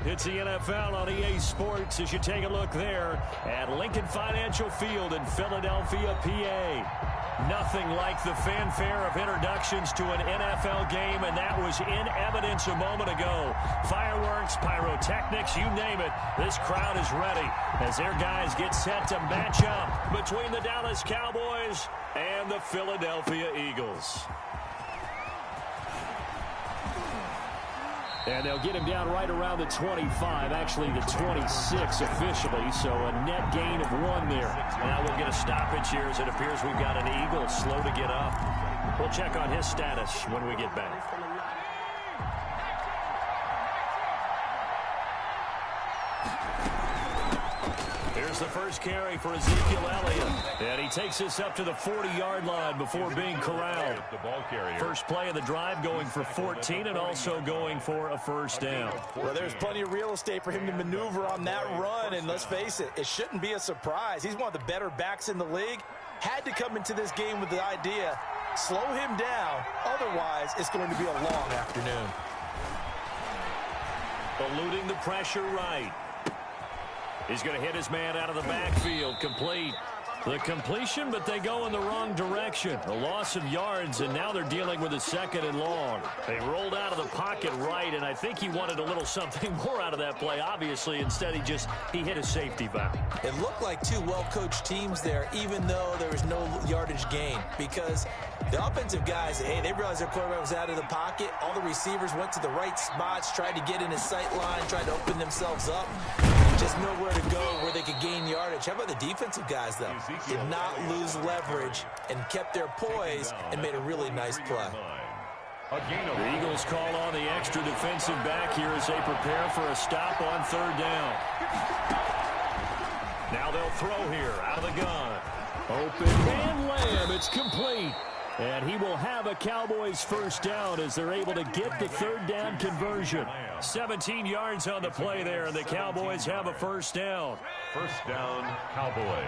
It's the NFL on EA Sports as you take a look there at Lincoln Financial Field in Philadelphia, PA. Nothing like the fanfare of introductions to an NFL game, and that was in evidence a moment ago. Fireworks, pyrotechnics, you name it. This crowd is ready as their guys get set to match up between the Dallas Cowboys and the Philadelphia Eagles. And they'll get him down right around the 25, actually the 26 officially, so a net gain of 1 there. Now we'll get a stoppage here as it appears we've got an Eagle slow to get up. We'll check on his status when we get back. Here's the first carry for Ezekiel Elliott. And he takes us up to the 40-yard line before being corralled. First play of the drive going for 14 and also going for a first down. Well, there's plenty of real estate for him to maneuver on that run. And let's face it, it shouldn't be a surprise. He's one of the better backs in the league. Had to come into this game with the idea, slow him down. Otherwise, it's going to be a long afternoon. Eluding the pressure right. He's going to hit his man out of the backfield. Complete. The completion, but they go in the wrong direction. A loss of yards, and now they're dealing with a 2nd and long. They rolled out of the pocket right, and I think he wanted a little something more out of that play, obviously. Instead, he hit a safety valve. It looked like two well-coached teams there, even though there was no yardage gain, because the offensive guys, hey, they realized their quarterback was out of the pocket. All the receivers went to the right spots, tried to get in his sight line, tried to open themselves up. Just nowhere to go where they could gain yardage. How about the defensive guys, though? Did not lose leverage and kept their poise and made a really nice play. The Eagles call on the extra defensive back here as they prepare for a stop on 3rd down. Now they'll throw here out of the gun. Open and Lamb. It's complete. And he will have a Cowboys first down as they're able to get the 3rd down conversion. 17 yards on the play there, and the Cowboys have a first down. First down, Cowboys.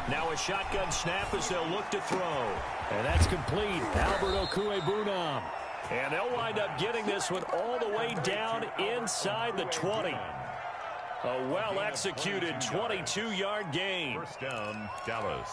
Now a shotgun snap as they'll look to throw. And that's complete. Albert Okwuegbunam. And they'll wind up getting this one all the way down inside the 20. A well-executed 22-yard gain. First down, Dallas.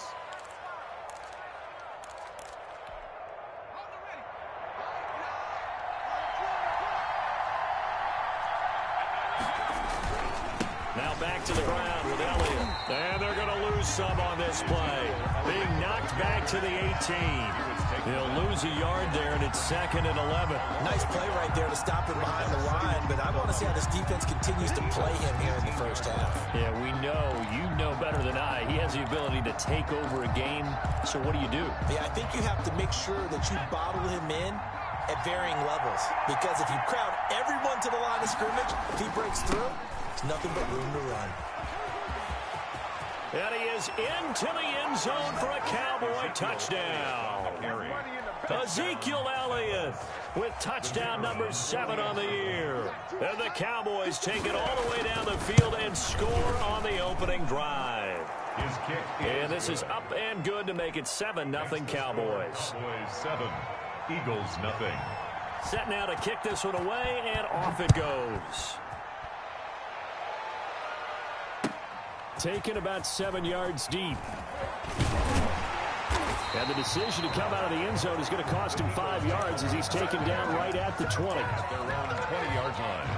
Now back to the ground with Elliott. And they're going to lose some on this play. Being knocked back to the 18. They'll lose a yard there, and it's 2nd and 11. Nice play right there to stop him behind the line, but I want to see how this defense continues to play him here in the first half. Yeah, we know. You know better than I. He has the ability to take over a game, so what do you do? Yeah, I think you have to make sure that you bottle him in at varying levels, because if you crowd everyone to the line of scrimmage, if he breaks through, there's nothing but room to run. And he is into the end zone for a Cowboy touchdown. Ezekiel Elliott with touchdown number 7 on the year. And the Cowboys take it all the way down the field and score on the opening drive. And this is up and good to make it 7-0 Cowboys. 7, Eagles nothing. Set now to kick this one away, and off it goes. Taken about 7 yards deep. And the decision to come out of the end zone is going to cost him 5 yards as he's taken down right at the 20. They're on 20-yard line.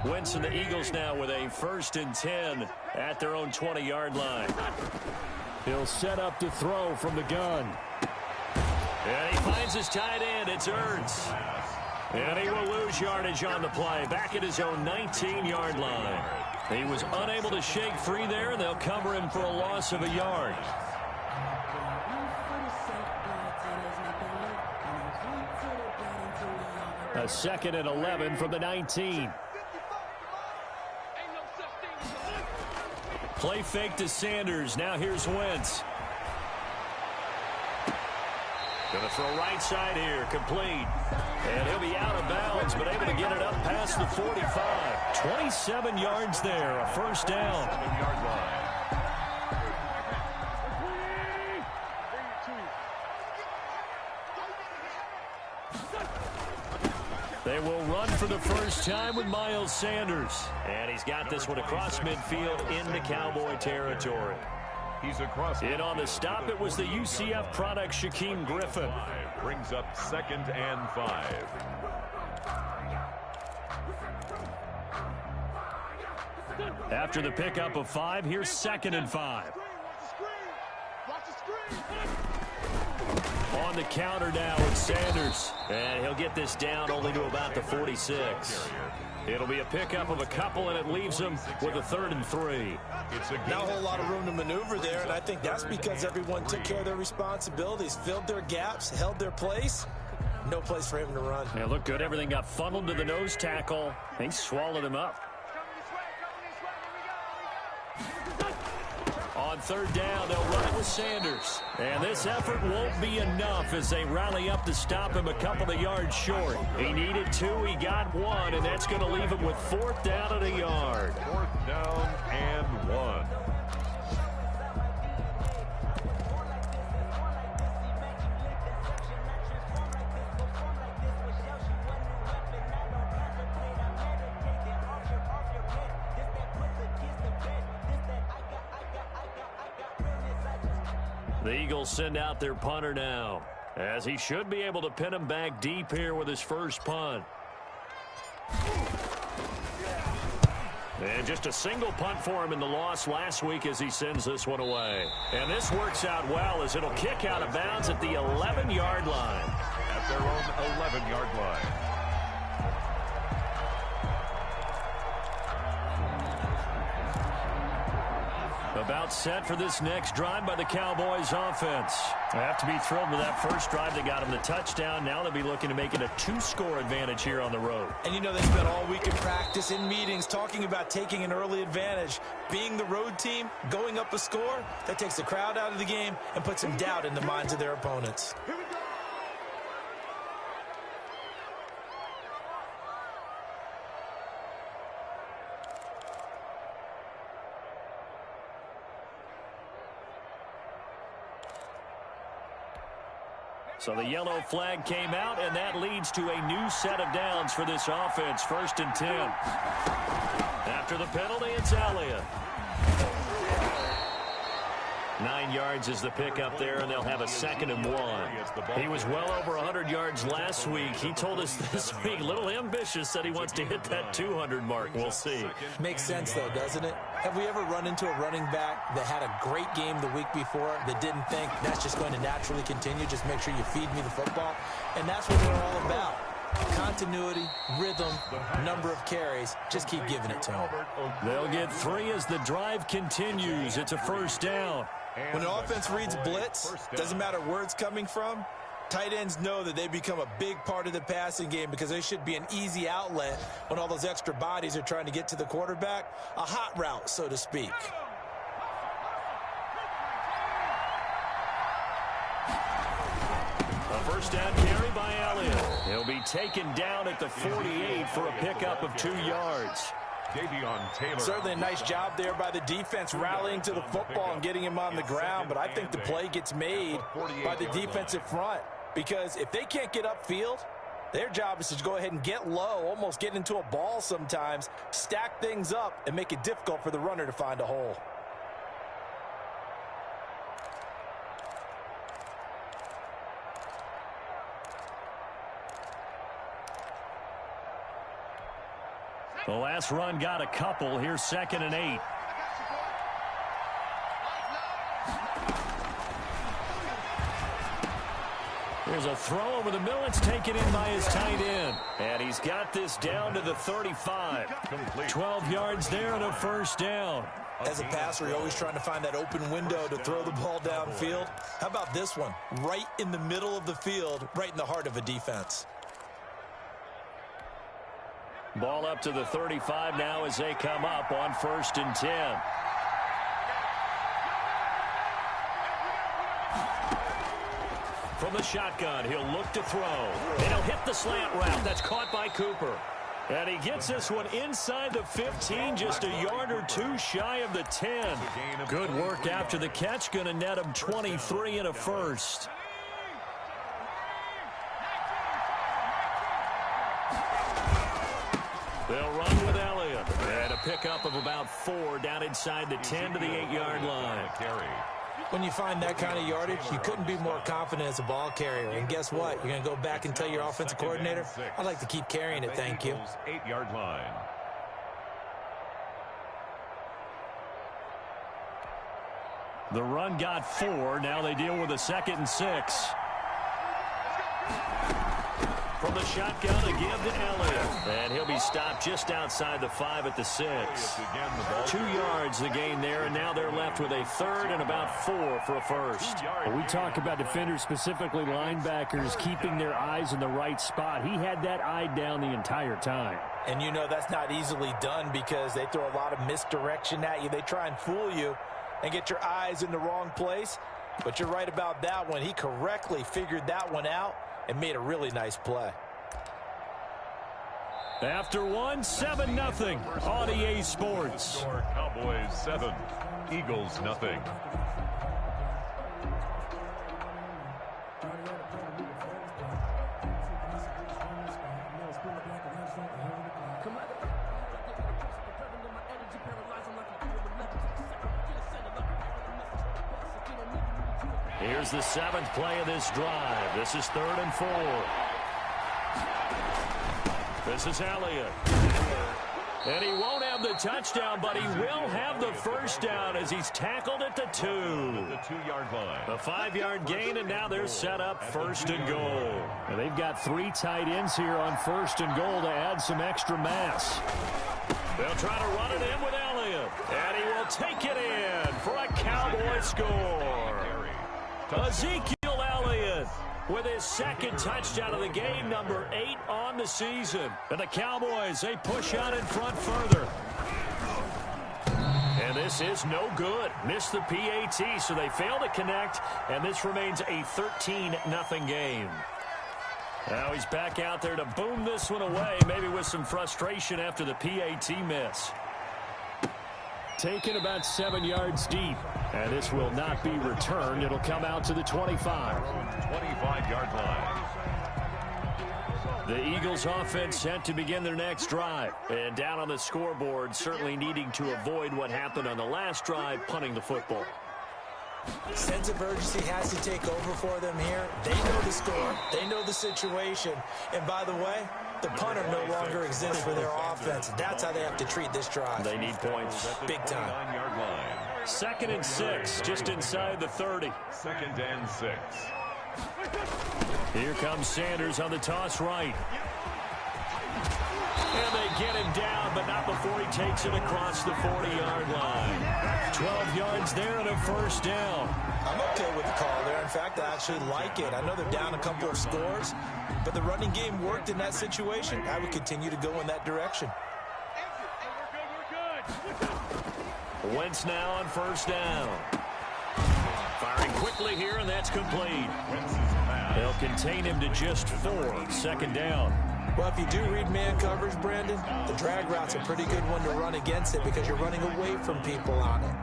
Wentz and the Eagles now with a 1st and 10 at their own 20-yard line. He'll set up to throw from the gun. And he finds his tight end. It's Ertz. And he will lose yardage on the play. Back at his own 19-yard line. He was unable to shake free there, and they'll cover him for a loss of a yard. A 2nd and 11 from the 19. Play fake to Sanders. Now here's Wentz. Gonna throw right side here, complete. And he'll be out of bounds, but able to get it up past the 45. 27 yards there, a first down. 7-yard line. They will run for the first time with Miles Sanders. And he's got this one across midfield into Cowboy territory. He's across. In on the stop, it was the UCF product, Shaquem Griffin. Brings up 2nd and 5. After the pickup of 5, here's 2nd and 5. On the counter now with Sanders. And he'll get this down only to about the 46. It'll be a pickup of a couple, and it leaves him with a 3rd and 3. Not a whole lot of room to maneuver there, and I think that's because everyone took care of their responsibilities, filled their gaps, held their place. No place for him to run. Yeah, looked good. Everything got funneled to the nose tackle. He swallowed him up. On 3rd down, they'll run it with Sanders. And this effort won't be enough as they rally up to stop him a couple of yards short. He needed 2, he got 1, and that's going to leave him with 4th down and a yard. 4th down and 1. The Eagles send out their punter now, as he should be able to pin him back deep here with his first punt. And just a single punt for him in the loss last week as he sends this one away. And this works out well as it'll kick out of bounds at the 11-yard line. At their own 11-yard line. About set for this next drive by the Cowboys offense. I have to be thrilled with that first drive that got them the touchdown. Now they'll be looking to make it a 2-score advantage here on the road. And you know, they spent all week in practice, in meetings, talking about taking an early advantage. Being the road team, going up a score, that takes the crowd out of the game and puts some doubt in the minds of their opponents. So the yellow flag came out, and that leads to a new set of downs for this offense. 1st and 10. After the penalty, it's Elliott. 9 yards is the pickup there, and they'll have a 2nd and 1. He was well over 100 yards last week. He told us this week, a little ambitious, that he wants to hit that 200 mark. We'll see. Makes sense, though, doesn't it? Have we ever run into a running back that had a great game the week before that didn't think that's just going to naturally continue? Just make sure you feed me the football. And that's what we're all about. Continuity, rhythm, number of carries. Just keep giving it to them. They'll get 3 as the drive continues. It's a first down. When an offense reads blitz, doesn't matter where it's coming from, tight ends know that they become a big part of the passing game because they should be an easy outlet when all those extra bodies are trying to get to the quarterback. A hot route, so to speak. A first down carry by Elliott. He'll be taken down at the 48 for a pickup of 2 yards. Certainly a nice job there by the defense rallying to the football and getting him on the ground, but I think the play gets made by the defensive front because if they can't get upfield, their job is to go ahead and get low, almost get into a ball sometimes, stack things up, and make it difficult for the runner to find a hole. The last run got a couple. Here's 2nd and 8. There's a throw over the middle. It's taken in by his tight end. And he's got this down to the 35. 12 yards there and a first down. As a passer, you're always trying to find that open window to throw the ball downfield. How about this one? Right in the middle of the field, right in the heart of a defense. Ball up to the 35 now as they come up on 1st and 10. From the shotgun, he'll look to throw. And he'll hit the slant route. That's caught by Cooper. And he gets this one inside the 15, just a yard or two shy of the 10. Good work after the catch. Going to net him 23 and a first. They'll run with Elliott. And a pickup of about 4 down inside the 10 to the 8-yard line. When you find that kind of yardage, you couldn't be more confident as a ball carrier. And guess what? You're going to go back and tell your offensive coordinator, I'd like to keep carrying it, thank you. 8-yard line. The run got 4. Now they deal with a 2nd and 6. From the shotgun, a give to Elliott. And he'll be stopped just outside the 5 at the 6. 2 yards the gain there, and now they're left with a 3rd and about 4 for a first. Well, we talk about defenders, specifically linebackers, keeping their eyes in the right spot. He had that eye down the entire time. And you know that's not easily done because they throw a lot of misdirection at you. They try and fool you and get your eyes in the wrong place. But you're right about that one. He correctly figured that one out and made a really nice play. After 7-0 on EA Sports. Cowboys 7, Eagles 0. Here's the 7th play of this drive. This is 3rd and 4. This is Elliott. And he won't have the touchdown, but he will have the first down as he's tackled at the 2. The 2-yard line. A 5-yard gain, and now they're set up 1st and goal. And they've got 3 tight ends here on 1st and goal to add some extra mass. They'll try to run it in with Elliott. And he will take it in for a Cowboy score. Ezekiel Elliott with his 2nd touchdown of the game, number 8 on the season. And the Cowboys, they push out in front further. And this is no good. Missed the PAT, so they fail to connect, and this remains a 13-0 game. Now he's back out there to boom this one away, maybe with some frustration after the PAT miss. Taken about 7 yards deep. And this will not be returned. It'll come out to the 25. 25-yard line. The Eagles offense set to begin their next drive. And down on the scoreboard, certainly needing to avoid what happened on the last drive, punting the football. Sense of urgency has to take over for them here. They know the score. They know the situation. And by the way, the punter no longer exists for their offense. That's how they have to treat this drive. They need points. Big time. 9-yard line. 2nd and 6, just inside the 30. 2nd and 6. Here comes Sanders on the toss right. And they get him down, but not before he takes it across the 40-yard line. 12 yards there and a first down. I'm okay with the call there. In fact, I actually like it. I know they're down a couple of scores, but the running game worked in that situation. I would continue to go in that direction. Wentz now on first down. Firing quickly here, and that's complete. They'll contain him to just 4. 2nd down. Well, if you do read man coverage, Brandon, the drag route's a pretty good one to run against it because you're running away from people on it.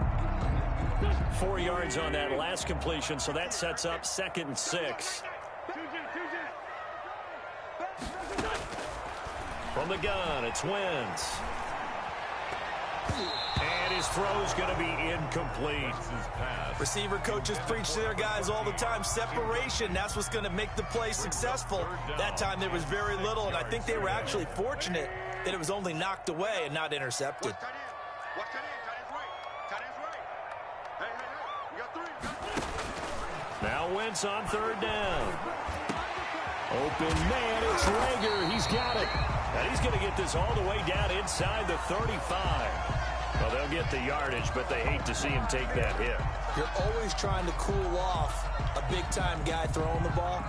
4 yards on that last completion, so that sets up 2nd and 6. From the gun, it's Wentz. And his throw's going to be incomplete. Receiver coaches preach to their guys all the time. Separation, that's what's going to make the play successful. That time there was very little, and I think they were actually fortunate that it was only knocked away and not intercepted. Now Wentz on 3rd down. Open man, it's Rager. He's got it. And he's going to get this all the way down inside the 35. Well, they'll get the yardage, but they hate to see him take that hit. You're always trying to cool off a big-time guy throwing the ball,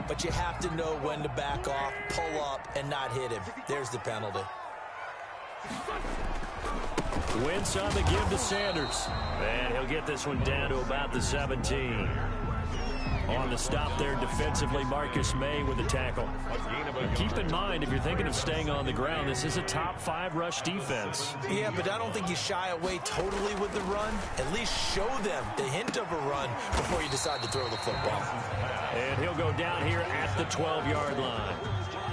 but you have to know when to back off, pull up, and not hit him. There's the penalty. Wentz on the give to Sanders. And he'll get this one down to about the 17. On the stop there defensively, Marcus May with the tackle. Keep in mind, if you're thinking of staying on the ground, this is a top 5 rush defense. Yeah, but I don't think you shy away totally with the run. At least show them the hint of a run before you decide to throw the football. And he'll go down here at the 12-yard line.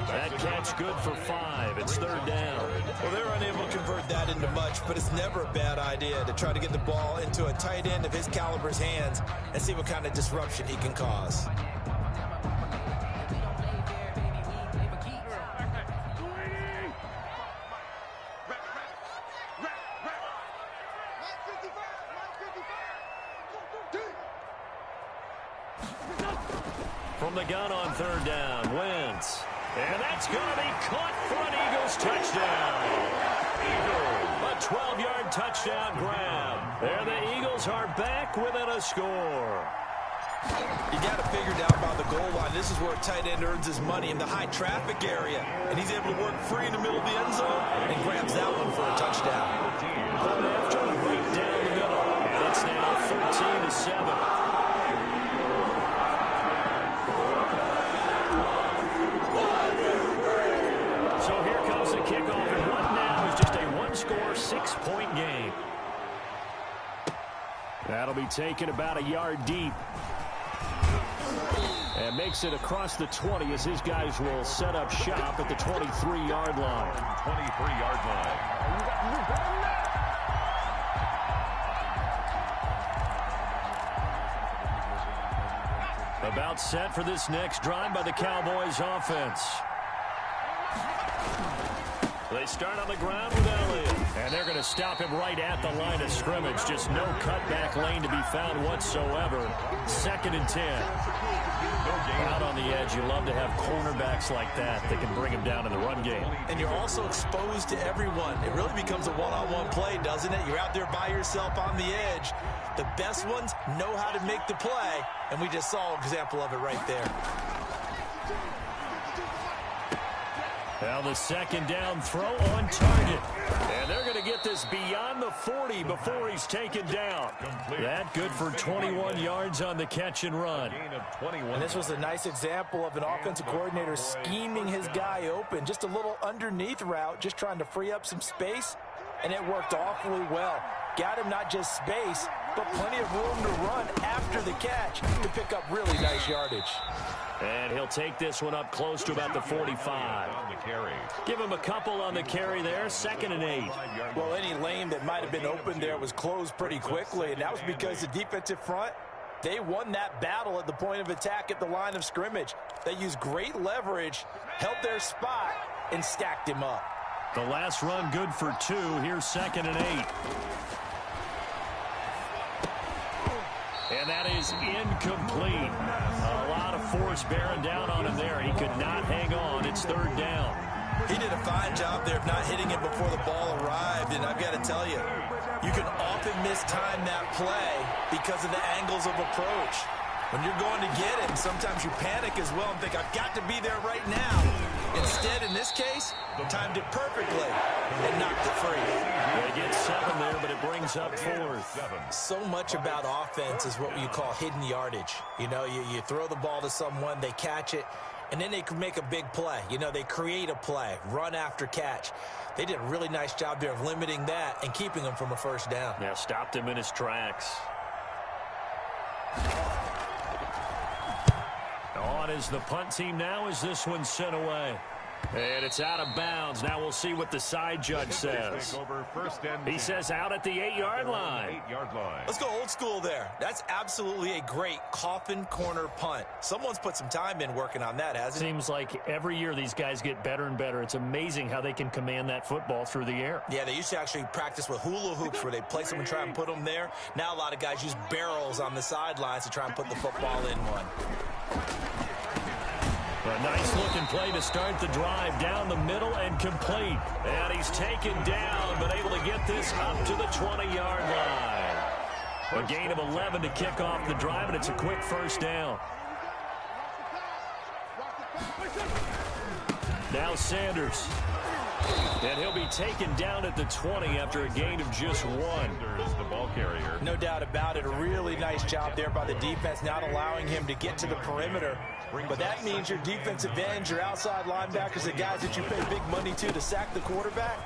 That catch good for 5. It's 3rd down. Well, they're unable to convert that into much, but it's never a bad idea to try to get the ball into a tight end of his caliber's hands and see what kind of disruption he can cause. From the gun on 3rd down, Wentz. And that's going to be caught for an Eagles touchdown. A 12-yard touchdown grab. And the Eagles are back within a score. You got to figure down by the goal line. This is where a tight end earns his money, in the high traffic area. And he's able to work free in the middle of the end zone and grabs that one for a touchdown. Coming after him right down the middle. And it's now 13-7. So here comes the kickoff, and what now is just a one-score, 6-point game. That'll be taken about a yard deep. And makes it across the 20 as his guys will set up shop at the 23-yard line. 23-yard line. About set for this next drive by the Cowboys offense. They start on the ground with Elliott. And they're going to stop him right at the line of scrimmage. Just no cutback lane to be found whatsoever. 2nd and 10. Out on the edge, you love to have cornerbacks like that can bring him down in the run game. And you're also exposed to everyone. It really becomes a one-on-one play, doesn't it? You're out there by yourself on the edge. The best ones know how to make the play, and we just saw an example of it right there. Now the 2nd down throw on target. And they're going to get this beyond the 40 before he's taken down. That good for 21 yards on the catch and run. And this was a nice example of an offensive coordinator scheming his guy open. Just a little underneath route, just trying to free up some space. And it worked awfully well. Got him not just space, but plenty of room to run after the catch to pick up really nice yardage. And he'll take this one up close to about the 45. Give him a couple on the carry there. 2nd and 8. Well, any lane that might have been open there was closed pretty quickly, and that was because the defensive front, they won that battle at the point of attack at the line of scrimmage. They used great leverage, held their spot, and stacked him up. The last run good for 2. Here's 2nd and 8. And that is incomplete. A lot of force bearing down on him there. He could not hang on. It's 3rd down. He did a fine job there of not hitting it before the ball arrived. And I've got to tell you, you can often mistime that play because of the angles of approach. When you're going to get him, sometimes you panic as well and think, I've got to be there right now. Instead, in this case, timed it perfectly and knocked it free. They get 7 there, but it brings up 4th. So much about offense is what you call hidden yardage. You know, you throw the ball to someone, they catch it, and then they can make a big play. You know, they create a play, run after catch. They did a really nice job there of limiting that and keeping him from a 1st down. Yeah, stopped him in his tracks. On is the punt team now as this one's sent away. And it's out of bounds. Now we'll see what the side judge says. He says out at the 8-yard line. Let's go old school there. That's absolutely a great coffin corner punt. Someone's put some time in working on that, hasn't it? Seems like every year these guys get better and better. It's amazing how they can command that football through the air. Yeah, they used to actually practice with hula hoops where they place them and try and put them there. Now a lot of guys use barrels on the sidelines to try and put the football in one. A nice-looking play to start the drive down the middle and complete. And he's taken down, but able to get this up to the 20-yard line. A gain of 11 to kick off the drive, and it's a quick 1st down. Now Sanders. And he'll be taken down at the 20 after a gain of just 1. The ball carrier. No doubt about it. A really nice job there by the defense, not allowing him to get to the perimeter. But that means your defensive ends, your outside linebackers, the guys that you pay big money to sack the quarterback,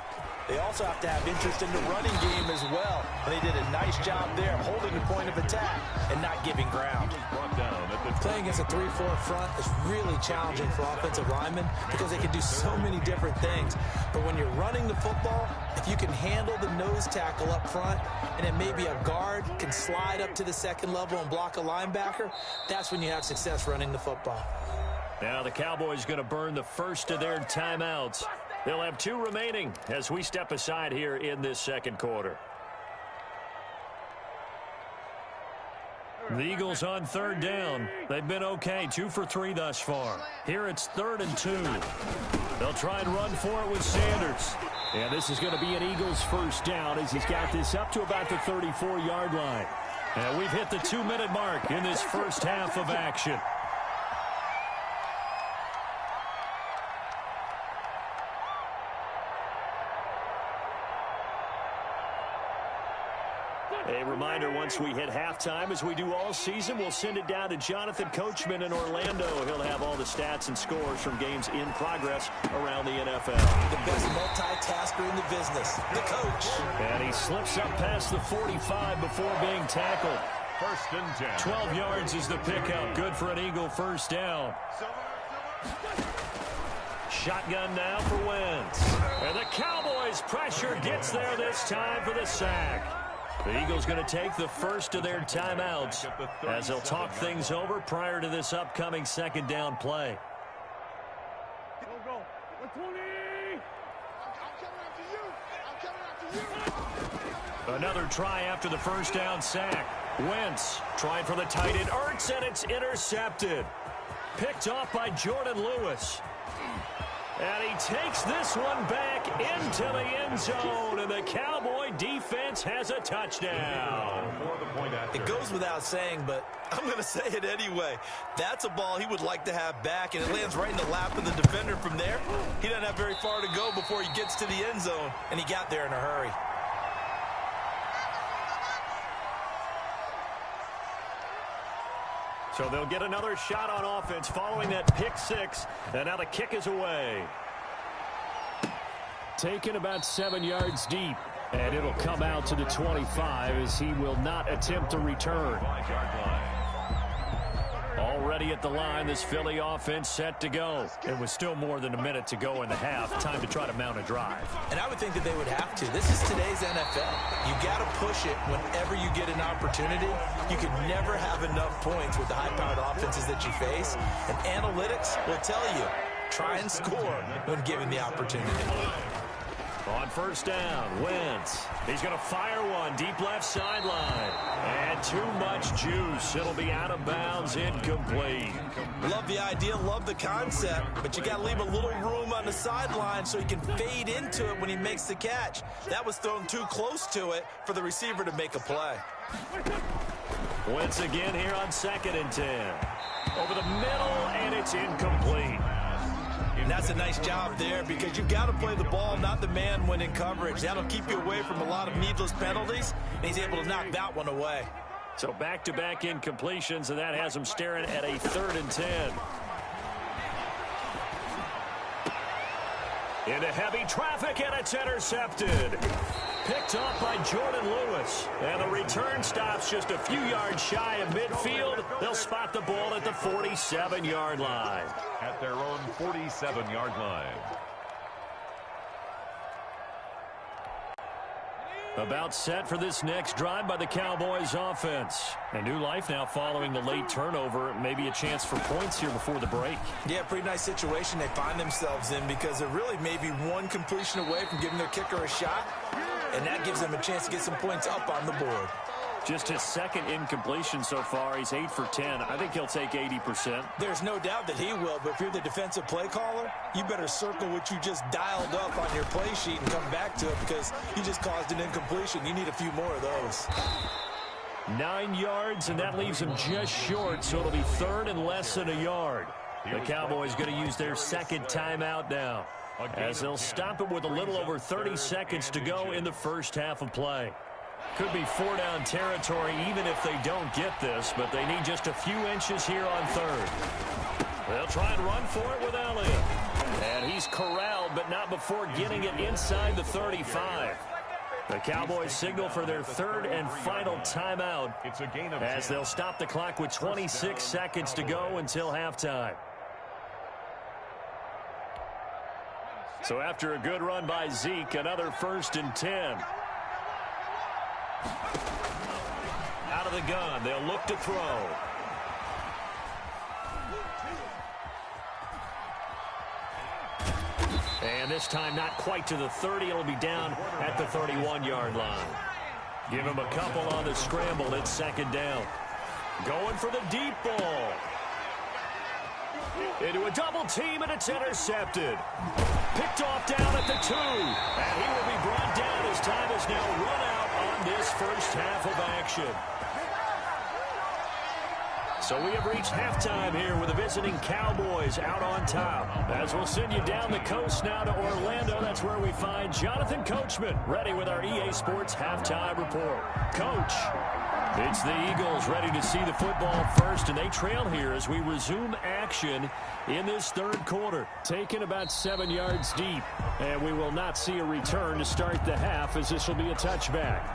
they also have to have interest in the running game as well. And they did a nice job there of holding the point of attack and not giving ground. Playing against a 3-4 front is really challenging for offensive linemen because they can do so many different things. But when you're running the football, if you can handle the nose tackle up front and then maybe a guard can slide up to the second level and block a linebacker, that's when you have success running the football. Now the Cowboys going to burn the first of their timeouts. They'll have 2 remaining as we step aside here in this second quarter. The Eagles on 3rd down. They've been okay, 2 for 3 thus far. Here it's 3rd and 2. They'll try and run for it with Sanders. And this is going to be an Eagles first down as he's got this up to about the 34-yard line. And we've hit the 2-minute mark in this first half of action. A reminder, once we hit halftime, as we do all season, we'll send it down to Jonathan Coachman in Orlando. He'll have all the stats and scores from games in progress around the NFL. The best multitasker in the business, the coach. And he slips up past the 45 before being tackled. 1st and 10. 12 yards is the pickup. Good for an Eagle first down. Shotgun now for Wentz. And the Cowboys' pressure gets there this time for the sack. The Eagles going to take the first of their timeouts as they'll talk things over prior to this upcoming 2nd down play. Another try after the first down sack. Wentz trying for the tight end. Ertz, and it's intercepted. Picked off by Jordan Lewis. And he takes this one back into the end zone, and the Cowboy defense has a touchdown. It goes without saying, but I'm going to say it anyway. That's a ball he would like to have back, and it lands right in the lap of the defender from there. He doesn't have very far to go before he gets to the end zone, and he got there in a hurry. So they'll get another shot on offense following that pick 6. And now the kick is away. Taken about 7 yards deep. And it'll come out to the 25 as he will not attempt to return. Already at the line, this Philly offense set to go. It was still more than a minute to go in the half. Time to try to mount a drive. And I would think that they would have to. This is today's NFL. You got to push it whenever you get an opportunity. You can never have enough points with the high-powered offenses that you face. And analytics will tell you, try and score when given the opportunity. On first down, Wentz. He's going to fire one deep left sideline. And too much juice. It'll be out of bounds, incomplete. Love the idea, love the concept, but you got to leave a little room on the sideline so he can fade into it when he makes the catch. That was thrown too close to it for the receiver to make a play. Wentz again here on 2nd and 10. Over the middle, and it's incomplete. And that's a nice job there because you've got to play the ball, not the man when in coverage. That'll keep you away from a lot of needless penalties, and he's able to knock that one away. So back-to-back incompletions, and that has him staring at a 3rd and 10. Into heavy traffic, and it's intercepted. Picked off by Jordan Lewis. And the return stops just a few yards shy of midfield. They'll spot the ball at the 47-yard line. At their own 47-yard line. About set for this next drive by the Cowboys offense. A new life now following the late turnover. Maybe a chance for points here before the break. Yeah, pretty nice situation they find themselves in because they're really maybe one completion away from giving their kicker a shot. And that gives them a chance to get some points up on the board. Just his 2nd incompletion so far. He's 8 for 10. I think he'll take 80%. There's no doubt that he will, but if you're the defensive play caller, you better circle what you just dialed up on your play sheet and come back to it because you just caused an incompletion. You need a few more of those. 9 yards, and that leaves him just short, so it'll be 3rd and less than a yard. The Cowboys going to use their 2nd timeout now. as they'll stop it with a little over 30 seconds to go in the first half of play. Could be 4-down territory even if they don't get this, but they need just a few inches here on third. They'll try and run for it with Elliott. And he's corralled, but not before getting it inside the 35. The Cowboys signal for their third and final timeout as they'll stop the clock with 26 seconds to go until halftime. So after a good run by Zeke, another 1st and 10. Out of the gun, they'll look to throw. And this time not quite to the 30. It'll be down at the 31-yard line. Give him a couple on the scramble. It's 2nd down. Going for the deep ball. Into a double team, and it's intercepted. Picked off down at the 2. And he will be brought down as time is now run out on this first half of action. So we have reached halftime here with the visiting Cowboys out on top. As we'll send you down the coast now to Orlando, that's where we find Jonathan Coachman ready with our EA Sports halftime report. Coach, it's the Eagles ready to see the football first, and they trail here as we resume action in this third quarter. Taken about 7 yards deep, and we will not see a return to start the half as this will be a touchback.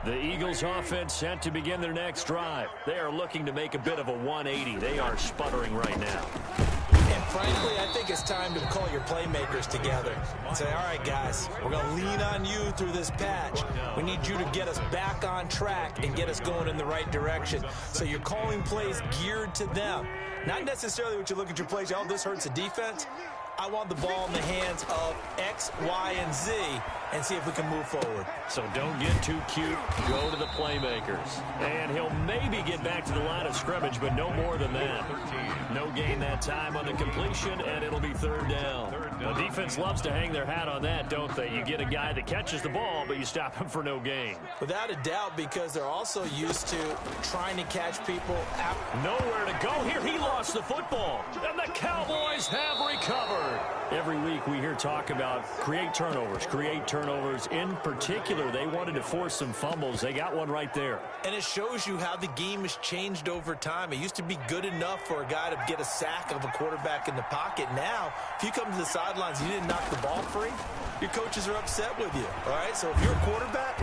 The Eagles offense set to begin their next drive. They are looking to make a bit of a 180. They are sputtering right now. And frankly, I think it's time to call your playmakers together and say, all right, guys, we're going to lean on you through this patch. We need you to get us back on track and get us going in the right direction. So you're calling plays geared to them. Not necessarily what you look at your plays, oh, this hurts the defense. I want the ball in the hands of X, Y, and Z and see if we can move forward. So don't get too cute. Go to the playmakers. And he'll maybe get back to the line of scrimmage, but no more than that. No gain that time on the completion, and it'll be 3rd down. The defense loves to hang their hat on that, don't they? You get a guy that catches the ball, but you stop him for no gain. Without a doubt, because they're also used to trying to catch people. Nowhere to go here. He lost the football, and the Cowboys have recovered. Every week we hear talk about create turnovers. In particular, they wanted to force some fumbles. They got one right there. And it shows you how the game has changed over time. It used to be good enough for a guy to get a sack of a quarterback in the pocket. Now, if you come to the sidelines and you didn't knock the ball free, your coaches are upset with you. All right, so if you're a quarterback,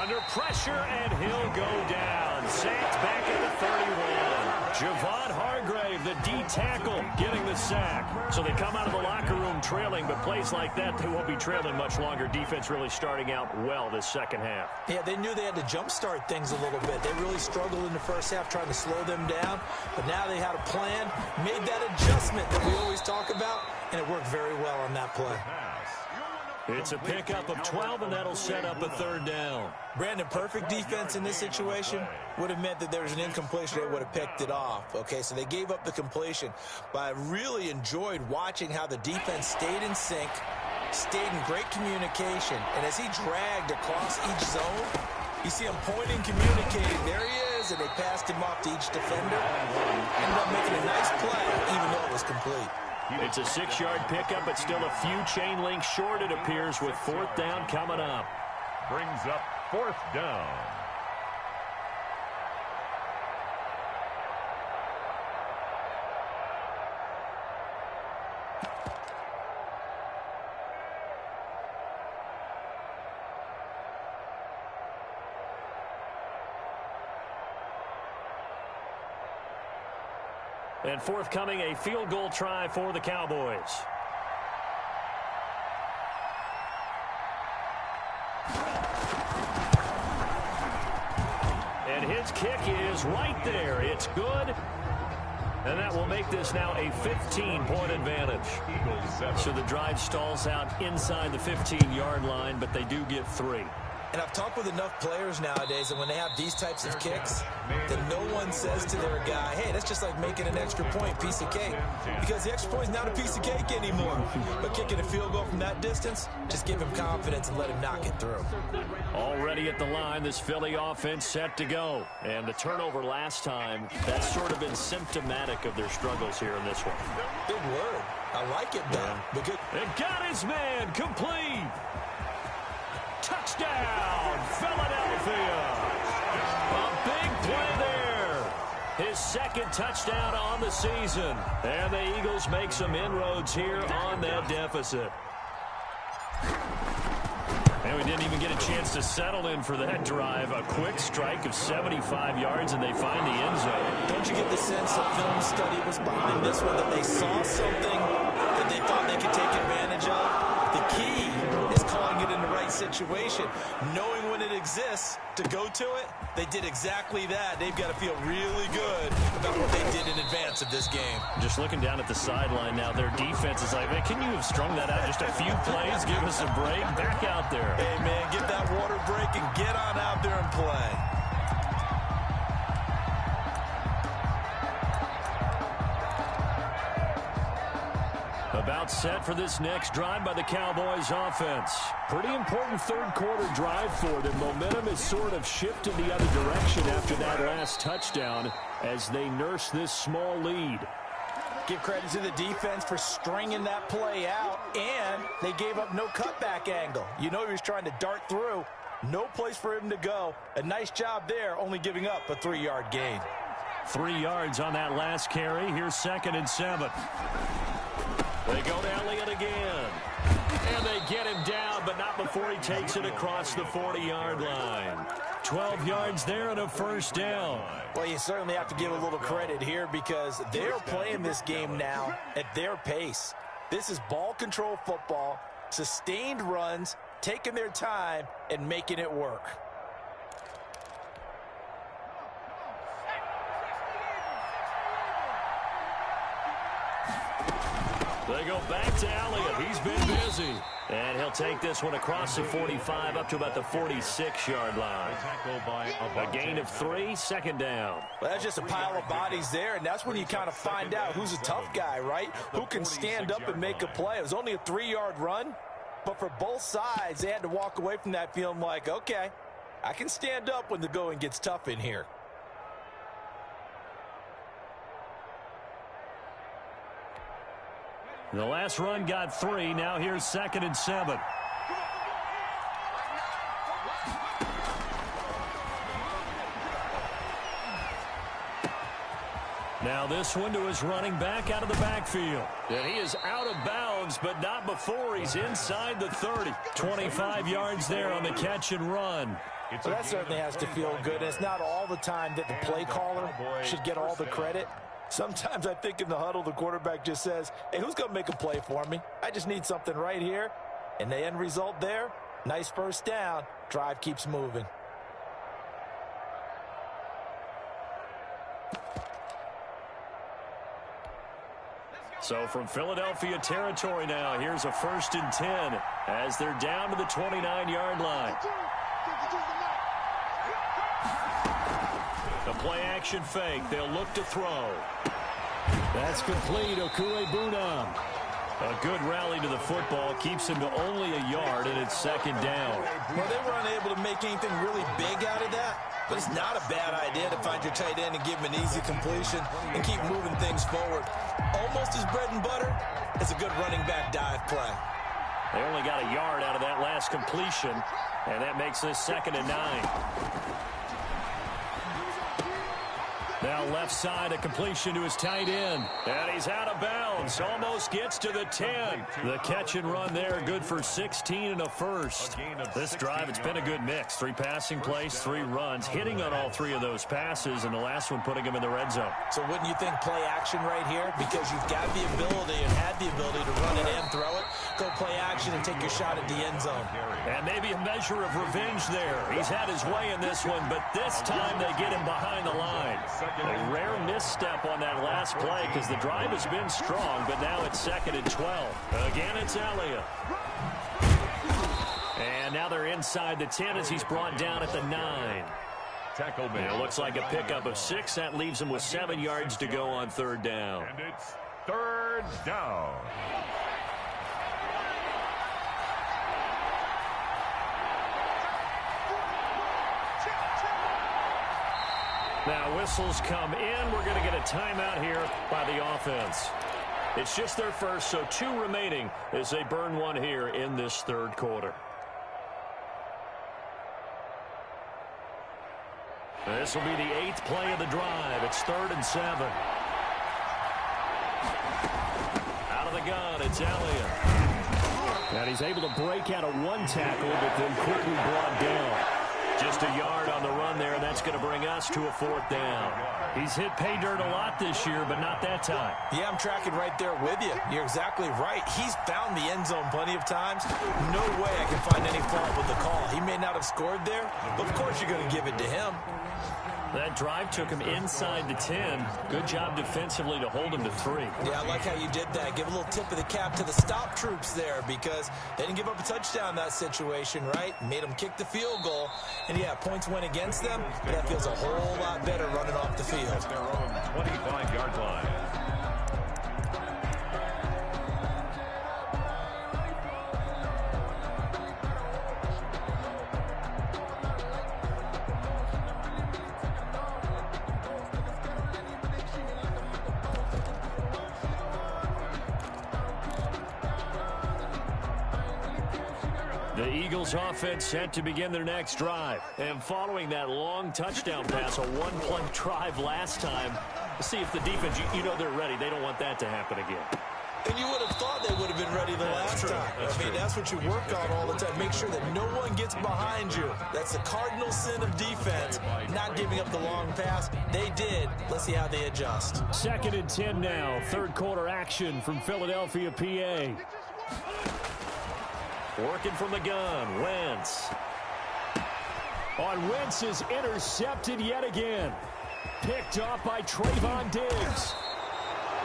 under pressure, and he'll go down. Sacked back at the 31. Javon Hargrave, the D tackle, getting the sack. So they come out of the locker room trailing, but plays like that, they won't be trailing much longer. Defense really starting out well this second half. Yeah, they knew they had to jumpstart things a little bit. They really struggled in the first half trying to slow them down, but now they had a plan, made that adjustment that we always talk about, and it worked very well on that play. It's a pickup of 12, and that'll set up a 3rd down. Brandon, perfect defense in this situation would have meant that there was an incompletion. They would have picked it off. Okay, so they gave up the completion. But I really enjoyed watching how the defense stayed in sync, stayed in great communication. And as he dragged across each zone, you see him pointing, communicating. There he is, and they passed him off to each defender. Ended up making a nice play, even though it was complete. It's a 6-yard pickup, but still a few chain links short, it appears, with 4th down coming up. Brings up 4th down. And forthcoming, a field goal try for the Cowboys. And his kick is right there. It's good. And that will make this now a 15-point advantage. So the drive stalls out inside the 15-yard line, but they do get 3. And I've talked with enough players nowadays, and when they have these types of kicks, that no one says to their guy, hey, that's just like making an extra point, piece of cake. Because the extra point is not a piece of cake anymore. But kicking a field goal from that distance, just give him confidence and let him knock it through. Already at the line, this Philly offense set to go. And the turnover last time, that's sort of been symptomatic of their struggles here in this one. Big word. I like it, though. But good. And got his man complete. Touchdown, Philadelphia. A big play there. His second touchdown on the season. And the Eagles make some inroads here on that deficit. And we didn't even get a chance to settle in for that drive. A quick strike of 75 yards, and they find the end zone. Don't you get the sense that film study was behind this one, that they saw something that they thought they could take advantage of? The key is calling it in the right situation, knowing when it exists to go to it. They did exactly that. They've got to feel really good about what they did in advance of this game. Just looking down at the sideline now, their defense is like, man, can you have strung that out just a few plays? Give us a break. Back out there. Hey, man, get that water break and get on out there and play. About set for this next drive by the Cowboys offense. Pretty important third quarter drive for them. Momentum has sort of shifted the other direction after that last touchdown as they nurse this small lead. Give credit to the defense for stringing that play out, and they gave up no cutback angle. You know he was trying to dart through. No place for him to go. A nice job there, only giving up a 3-yard gain. 3 yards on that last carry. Here's 2nd and 7. They go to Elliott again. And they get him down, but not before he takes it across the 40-yard line. 12 yards there and a first down. Well, you certainly have to give a little credit here because they're playing this game now at their pace. This is ball control football, sustained runs, taking their time and making it work. They go back to Elliott. He's been busy. And he'll take this one across the 45 up to about the 46-yard line. A gain of 3, 2nd down. Well, that's just a pile of bodies there, and that's when you kind of find out who's a tough guy, right? Who can stand up and make a play. It was only a 3-yard run, but for both sides, they had to walk away from that feeling like, okay, I can stand up when the going gets tough in here. The last run got 3. Now here's 2nd and 7. Now this one to his running back out of the backfield. And he is out of bounds, but not before he's inside the 30. 25 yards there on the catch and run. So that certainly has to feel good. It's not all the time that the play caller should get all the credit. Sometimes I think in the huddle, the quarterback just says, hey, who's going to make a play for me? I just need something right here. And the end result there, nice first down. Drive keeps moving. So from Philadelphia territory now, here's a 1st and 10 as they're down to the 29-yard line. The play-action fake. They'll look to throw. That's complete. Okuebunam. A good rally to the football. Keeps him to only a yard, and it's 2nd down. Well, they were unable to make anything really big out of that, but it's not a bad idea to find your tight end and give him an easy completion and keep moving things forward. Almost as bread and butter as a good running back dive play. They only got a yard out of that last completion, and that makes this 2nd and 9. Now left side, a completion to his tight end. And he's out of bounds. Almost gets to the 10. The catch and run there, good for 16 and a first. This drive, it's been a good mix. 3 passing plays, 3 runs, hitting on all 3 of those passes, and the last one putting him in the red zone. So wouldn't you think play action right here? Because you've got the ability and had the ability to run it and throw it. Go play action and take your shot at the end zone. And maybe a measure of revenge there. He's had his way in this one, but this time they get him behind the line. A rare misstep on that last play because the drive has been strong, but now it's 2nd and 12. Again, it's Elliott. And now they're inside the 10 as he's brought down at the 9. Tackle And it looks like a pickup of 6. That leaves him with 7 yards to go on third down. And it's third down. Now whistles come in. We're going to get a timeout here by the offense. It's just their first, so 2 remaining as they burn one here in this third quarter. This will be the 8th play of the drive. It's 3rd and 7. Out of the gun, it's Elliott. And he's able to break out of 1 tackle, but then quickly brought down. Just a yard on the run there. That's going to bring us to a 4th down. He's hit pay dirt a lot this year, but not that time. Yeah, I'm tracking right there with you. You're exactly right. He's found the end zone plenty of times. No way I can find any fault with the call. He may not have scored there, but of course you're going to give it to him. That drive took him inside the 10. Good job defensively to hold him to 3. Yeah, I like how you did that. Give a little tip of the cap to the stop troops there because they didn't give up a touchdown in that situation, right? Made them kick the field goal. And, yeah, points went against them, but that feels a whole lot better running off the field. At their own 25-yard line. The Eagles offense set to begin their next drive. And following that long touchdown pass, a 1-play drive last time, see if the defense, you know they're ready. They don't want that to happen again. And you would have thought they would have been ready the last time. I mean, that's what you work on all the time. Make sure that no one gets behind you. That's the cardinal sin of defense, not giving up the long pass. They did. Let's see how they adjust. 2nd and 10 now. Third quarter action from Philadelphia, PA. Working from the gun, Wentz. Wentz is intercepted yet again. Picked off by Trayvon Diggs.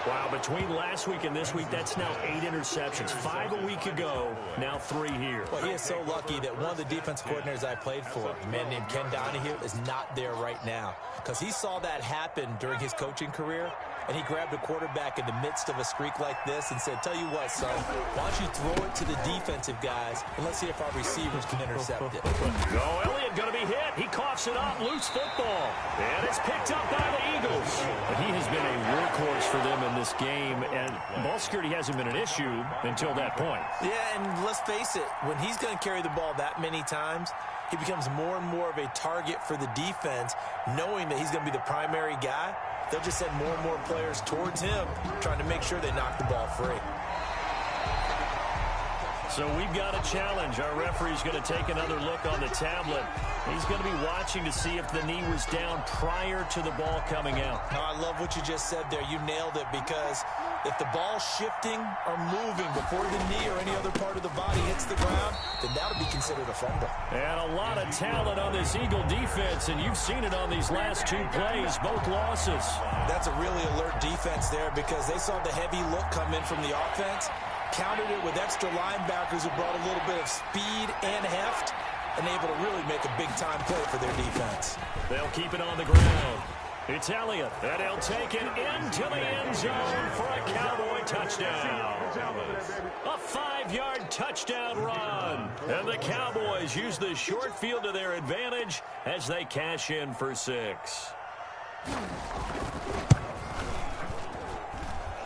Wow, between last week and this week, that's now 8 interceptions. 5 a week ago, now 3 here. Well, he is so lucky that one of the defense coordinators I played for, a man named Ken Donahue, is not there right now. Because he saw that happen during his coaching career, and he grabbed a quarterback in the midst of a streak like this and said, tell you what, son, why don't you throw it to the defensive guys, and let's see if our receivers can intercept it. No, Elliott going to be hit. He coughs it up, loose football. And it's picked up by the Eagles. But he has been a workhorse for them in this game, and ball security hasn't been an issue until that point. Yeah, and let's face it, when he's going to carry the ball that many times, he becomes more and more of a target for the defense, knowing that he's going to be the primary guy. They'll just send more and more players towards him, trying to make sure they knock the ball free. So we've got a challenge. Our referee's going to take another look on the tablet. He's going to be watching to see if the knee was down prior to the ball coming out. No, I love what you just said there. You nailed it, because if the ball's shifting or moving before the knee or any other part of the body hits the ground, then that'll be considered a fumble. And a lot of talent on this Eagle defense, and you've seen it on these last 2 plays, both losses. That's a really alert defense there, because they saw the heavy look come in from the offense, countered it with extra linebackers who brought a little bit of speed and heft, and able to really make a big-time play for their defense. They'll keep it on the ground. It's Elliott, and he'll take it into the end zone for a Cowboy touchdown. A 5-yard touchdown run. And the Cowboys use the short field to their advantage as they cash in for 6.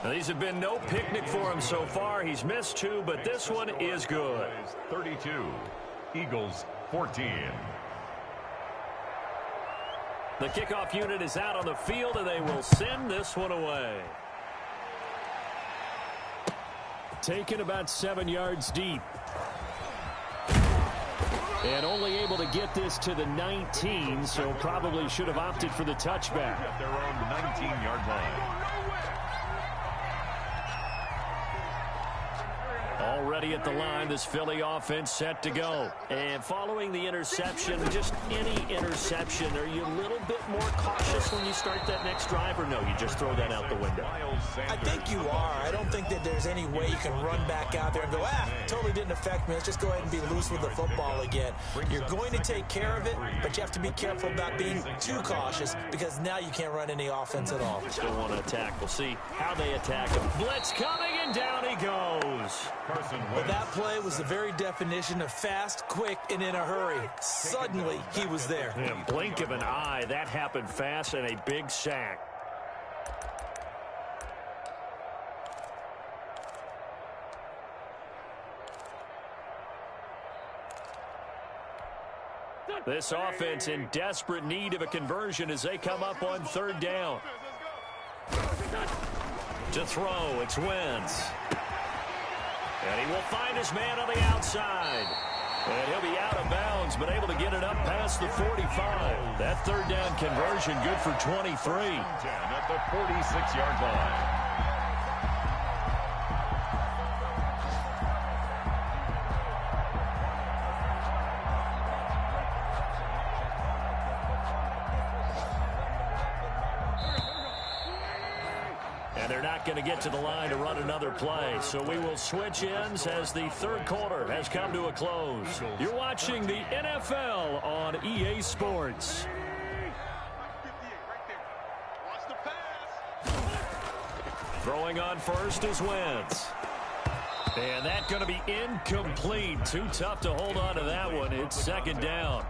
Now, these have been no picnic for him so far. He's missed 2, but this one is good. 32, Eagles 14. The kickoff unit is out on the field, and they will send this one away. Taken about 7 yards deep. And only able to get this to the 19, so probably should have opted for the touchback. At their own 19-yard line. Already at the line, this Philly offense set to go. And following the interception, just any interception, are you a little bit more cautious when you start that next drive, or no, you just throw that out the window? I think you are. I don't think that there's any way you can run back out there and go, totally didn't affect me. Let's just go ahead and be loose with the football again. You're going to take care of it, but you have to be careful about being too cautious because now you can't run any offense at all. Still want to attack. We'll see how they attack him. Blitz coming, and down he goes. Well, that play was the very definition of fast, quick, and in a hurry. Suddenly, he was there. In a blink of an eye, that happened fast, and a big sack. This offense in desperate need of a conversion as they come up on third down. To throw, it's Wentz. And he will find his man on the outside. And he'll be out of bounds, but able to get it up past the 45. That third down conversion good for 23. 10 at the 46-yard line. And they're not going to get to the line to run another play. So we will switch ends as the third quarter has come to a close. You're watching the NFL on EA Sports. Throwing on first is Wentz. And that's going to be incomplete. Too tough to hold on to that one. It's second down.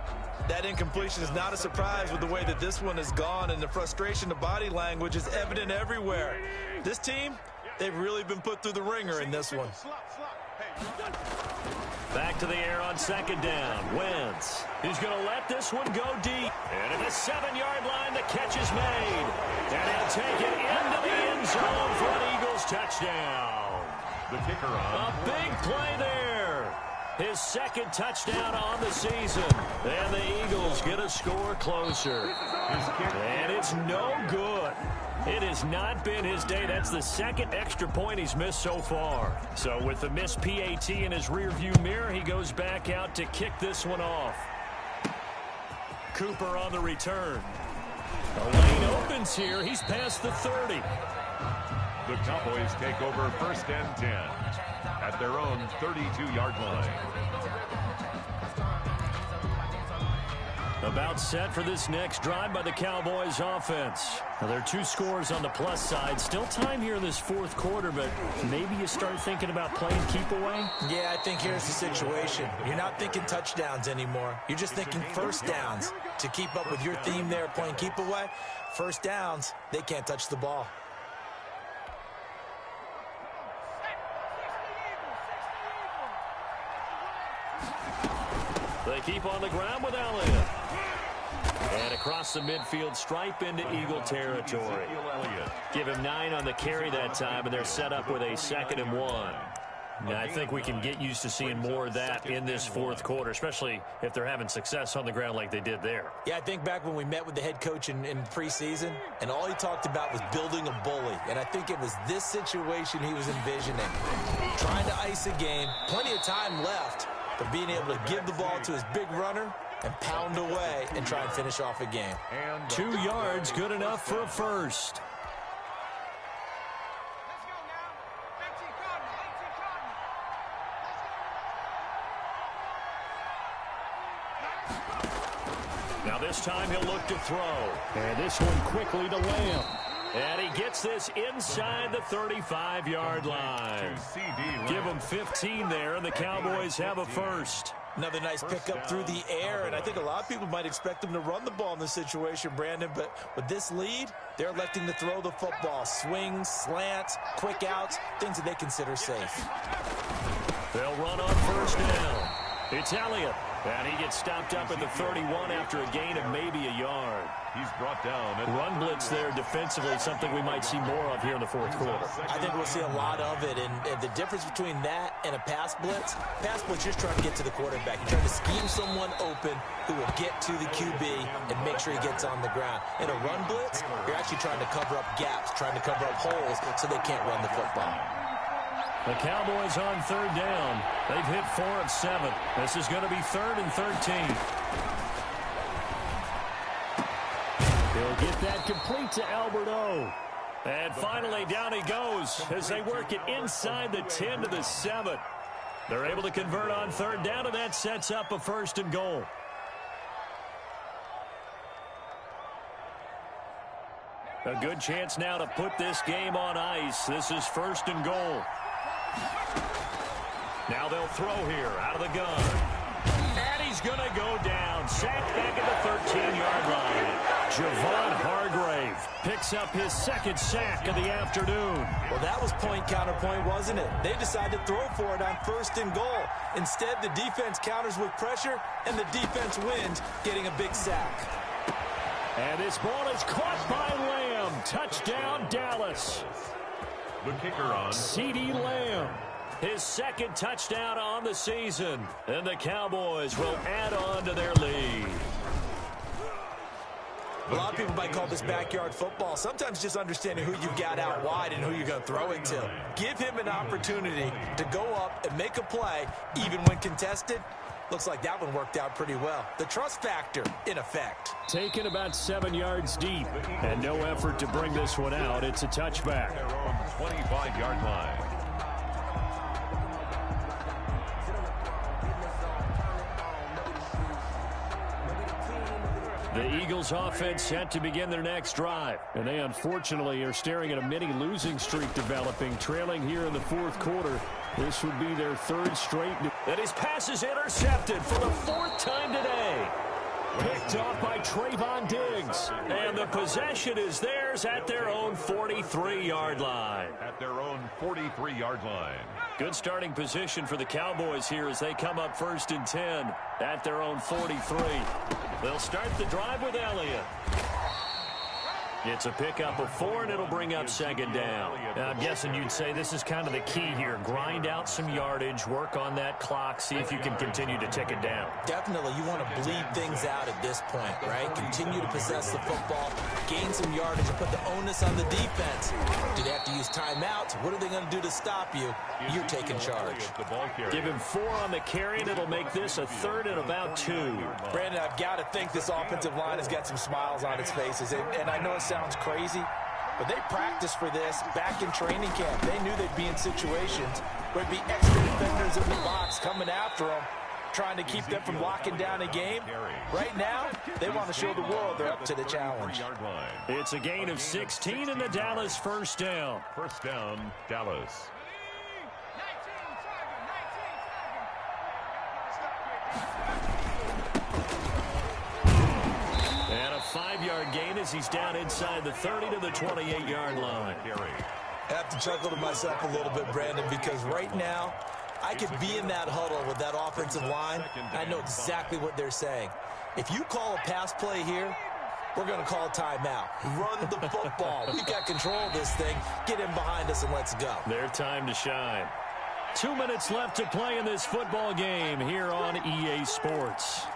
That incompletion is not a surprise with the way that this one has gone, and the frustration, the body language is evident everywhere. This team, they've really been put through the ringer in this one. Back to the air on second down. Wentz. He's going to let this one go deep. And at the 7-yard line, the catch is made. And he'll take it into the end zone for an Eagles touchdown. The kicker on. A big play there. His second touchdown on the season. And the Eagles get a score closer. And it's no good. It has not been his day. That's the second extra point he's missed so far. So with the missed PAT in his rearview mirror, he goes back out to kick this one off. Cooper on the return. The lane opens here. He's past the 30. The Cowboys take over first and 10 at their own 32-yard line. About set for this next drive by the Cowboys offense. Now, there are 2 scores on the plus side. Still time here in this fourth quarter, but maybe you start thinking about playing keep away? Yeah, I think here's the situation. You're not thinking touchdowns anymore. You're just thinking first downs. To keep up with your theme there, playing keep away, first downs, they can't touch the ball. They keep on the ground with Elliott. And across the midfield stripe into Eagle territory. Give him 9 on the carry that time, and they're set up with a 2nd and 1. Now, I think we can get used to seeing more of that in this fourth quarter, especially if they're having success on the ground like they did there. Yeah, I think back when we met with the head coach in preseason, and all he talked about was building a bully. And I think it was this situation he was envisioning. Trying to ice a game, plenty of time left, but being able to give the ball to his big runner and pound away and try and finish off a game. 2 yards, good enough for a first. Now this time he'll look to throw. And this one quickly to Lamb. And he gets this inside the 35-yard line. Give him 15 there, and the Cowboys have a first. Another nice pickup through the air, and I think a lot of people might expect them to run the ball in this situation, Brandon, but with this lead, they're electing to throw the football. Swings, slants, quick outs, things that they consider safe. They'll run on first down. It's Elliott, and he gets stopped up at the 31 after a gain of maybe a yard. He's brought down. Run blitz there defensively, something we might see more of here in the fourth quarter. I think we'll see a lot of it, and the difference between that and a pass blitz, you're just trying to get to the quarterback. You're trying to scheme someone open who will get to the QB and make sure he gets on the ground. In a run blitz, you're actually trying to cover up gaps, trying to cover up holes so they can't run the football. The Cowboys on third down. They've hit 4 of 7. This is going to be 3rd and 13. He'll get that complete to Alberto. And finally, down he goes as they work it inside the 10 to the 7. They're able to convert on third down, and that sets up a 1st and goal. A good chance now to put this game on ice. This is 1st and goal. Now they'll throw here out of the gun. And he's going to go down. Sacked back at the 13-yard line. Javon Hargrave picks up his 2nd sack of the afternoon. Well, that was point counterpoint, wasn't it? They decided to throw for it on 1st and goal. Instead, the defense counters with pressure, and the defense wins, getting a big sack. And this ball is caught by Lamb. Touchdown, Dallas. The kicker on. CeeDee Lamb. His 2nd touchdown on the season. And the Cowboys will add on to their lead. A lot of people might call this backyard football. Sometimes just understanding who you've got out wide and who you're going to throw it to. Give him an opportunity to go up and make a play, even when contested. Looks like that one worked out pretty well. The trust factor in effect. Taken about 7 yards deep, and no effort to bring this one out. It's a touchback. Their own 25-yard line. The Eagles offense set to begin their next drive. And they unfortunately are staring at a mini losing streak developing, trailing here in the 4th quarter. This would be their 3rd straight. And his pass is intercepted for the 4th time today. Picked off by Trayvon Diggs. And the possession is theirs at their own 43-yard line. At their own 43-yard line. Good starting position for the Cowboys here as they come up 1st and 10 at their own 43. They'll start the drive with Elliott. It's a pickup of 4, and it'll bring up 2nd down. Now, I'm guessing you'd say this is kind of the key here. Grind out some yardage, work on that clock, see if you can continue to tick it down. Definitely, you want to bleed things out at this point, right? Continue to possess the football, gain some yardage, and put the onus on the defense. Do they have to use timeouts? What are they going to do to stop you? You're taking charge. Give him 4 on the carry, and it'll make this a 3rd and about 2. Brandon, I've got to think this offensive line has got some smiles on its faces, and I know it sounds crazy, but they practiced for this back in training camp. They knew they'd be in situations where there'd be extra defenders in the box coming after them, trying to keep them from locking down a game. Right now, they want to show the world they're up to the challenge. It's a gain of 16 and the Dallas 1st down. 1st down, Dallas. And a 5-yard gain as he's down inside the 30 to the 28-yard line. I have to chuckle to myself a little bit, Brandon, because right now, I could be in that huddle with that offensive line. I know exactly what they're saying. If you call a pass play here, we're going to call a timeout. Run the football. We've got control of this thing. Get in behind us and let's go. Their time to shine. 2 minutes left to play in this football game here on EA Sports.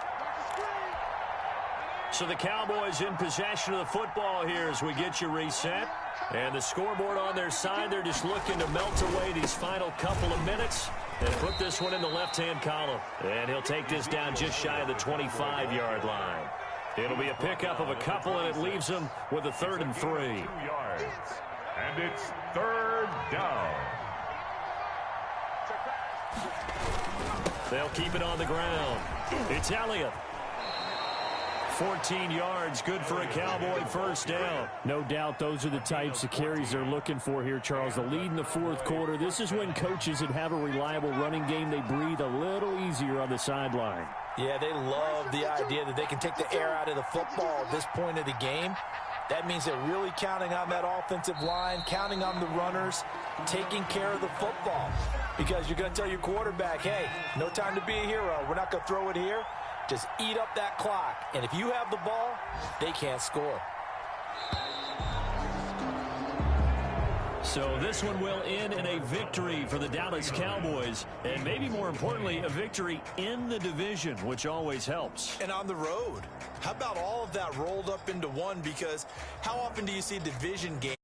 So the Cowboys in possession of the football here as we get you reset. And the scoreboard on their side, they're just looking to melt away these final couple of minutes and put this one in the left-hand column. And he'll take this down just shy of the 25-yard line. It'll be a pickup of a couple, and it leaves them with a 3rd and 3. 2 yards. And it's 3rd down. They'll keep it on the ground. It's Elliott. 14 yards, good for a Cowboy 1st down. No doubt those are the types of carries they're looking for here, Charles. The lead in the 4th quarter. This is when coaches that have a reliable running game, they breathe a little easier on the sideline. Yeah, they love the idea that they can take the air out of the football at this point of the game. That means they're really counting on that offensive line, counting on the runners, taking care of the football. Because you're going to tell your quarterback, hey, no time to be a hero. We're not going to throw it here. Just eat up that clock. And if you have the ball, they can't score. So this one will end in a victory for the Dallas Cowboys. And maybe more importantly, a victory in the division, which always helps. And on the road. How about all of that rolled up into one? Because how often do you see division games